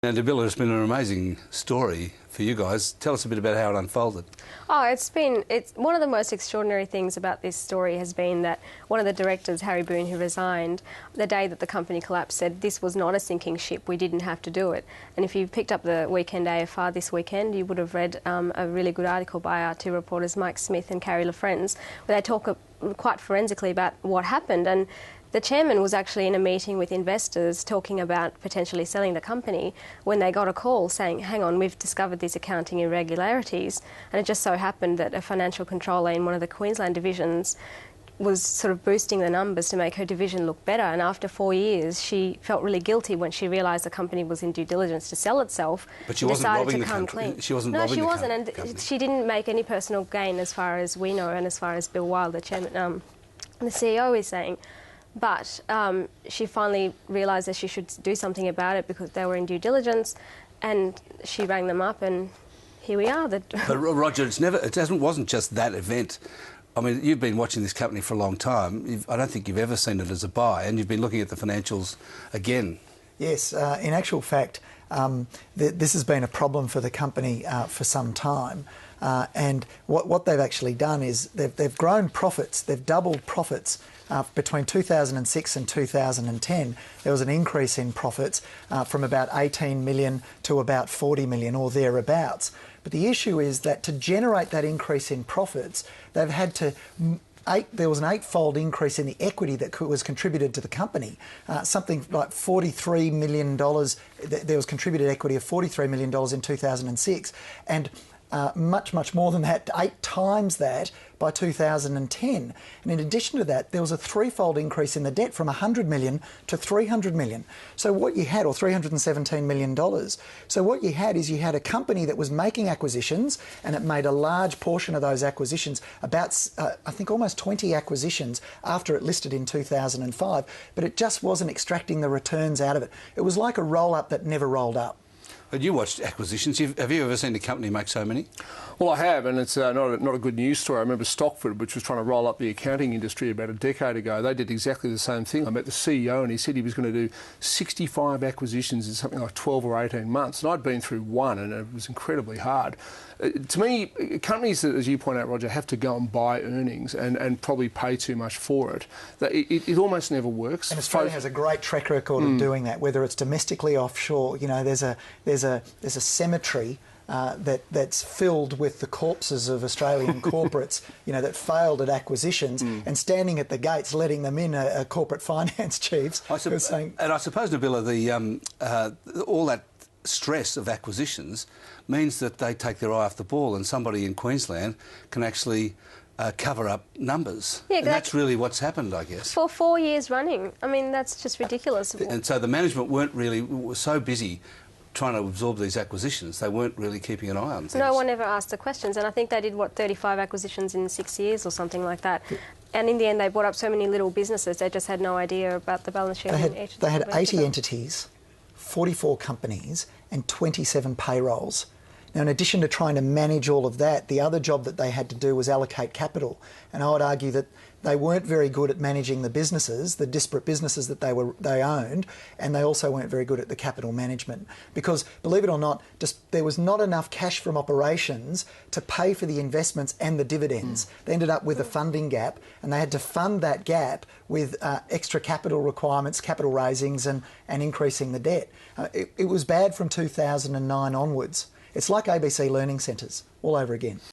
Now, Nabila, it's been an amazing story for you guys. Tell us a bit about how it unfolded. Oh, it's one of the most extraordinary things about this story has been that one of the directors, Harry Boone, who resigned the day that the company collapsed, said this was not a sinking ship, we didn't have to do it. And if you picked up the weekend AFR this weekend, you would have read a really good article by our two reporters, Mike Smith and Carrie LaFrenz, where they talk quite forensically about what happened. And the chairman was actually in a meeting with investors talking about potentially selling the company when they got a call saying, hang on, we've discovered these accounting irregularities. And it just so happened that a financial controller in one of the Queensland divisions was sort of boosting the numbers to make her division look better. And after 4 years, she felt really guilty when she realised the company was in due diligence to sell itself. But she wasn't robbing the company. She wasn't robbing the company. No, she wasn't. And she didn't make any personal gain as far as we know and as far as Bill Wilde, the chairman, the CEO, is saying. But she finally realised that she should do something about it because they were in due diligence, and she rang them up, and here we are. But Roger, it wasn't just that event. I mean, you've been watching this company for a long time. I don't think you've ever seen it as a buy, and you've been looking at the financials again. Yes, in actual fact, this has been a problem for the company for some time. And what they've actually done is they've grown profits, they've doubled profits. Between 2006 and 2010, there was an increase in profits from about 18 million to about 40 million or thereabouts. But the issue is that to generate that increase in profits, they've had to... There was an eightfold increase in the equity that was contributed to the company. Something like $43 million. There was contributed equity of $43 million in 2006, and much more than that, 8 times that by 2010. And in addition to that, there was a threefold increase in the debt from 100 million to 300 million. So what you had, or $317 million. So what you had is you had a company that was making acquisitions, and it made a large portion of those acquisitions, about I think almost 20 acquisitions after it listed in 2005, but it just wasn't extracting the returns out of it. It was like a roll-up that never rolled up. But you watched acquisitions. Have you ever seen a company make so many? Well, I have, and it's not a good news story. I remember Stockford, which was trying to roll up the accounting industry about a decade ago. They did exactly the same thing. I met the CEO, and he said he was going to do 65 acquisitions in something like 12 or 18 months. And I'd been through one, and it was incredibly hard. To me, companies, as you point out, Roger, have to go and buy earnings and probably pay too much for it. It almost never works. And Australia has a great track record of doing that, whether it's domestically, offshore. You know, there's a cemetery that's filled with the corpses of Australian corporates, you know, that failed at acquisitions, and standing at the gates letting them in are corporate finance chiefs. And I suppose, Nabila, all that stress of acquisitions means that they take their eye off the ball, and somebody in Queensland can actually cover up numbers. Yeah, and that's really what's happened, I guess. For 4 years running. I mean, that's just ridiculous. And so the management were so busy trying to absorb these acquisitions, they weren't really keeping an eye on things. No one ever asked the questions, and I think they did, 35 acquisitions in 6 years or something like that. And in the end, they bought up so many little businesses, they just had no idea about the balance sheet. They had 80 entities, 44 companies, and 27 payrolls. Now, in addition to trying to manage all of that, the other job that they had to do was allocate capital. And I would argue that they weren't very good at managing the businesses, the disparate businesses that they owned, and they also weren't very good at the capital management. Because, believe it or not, there was not enough cash from operations to pay for the investments and the dividends. They ended up with a funding gap, and they had to fund that gap with extra capital requirements, capital raisings, and increasing the debt. It was bad from 2009 onwards. It's like ABC Learning Centres all over again.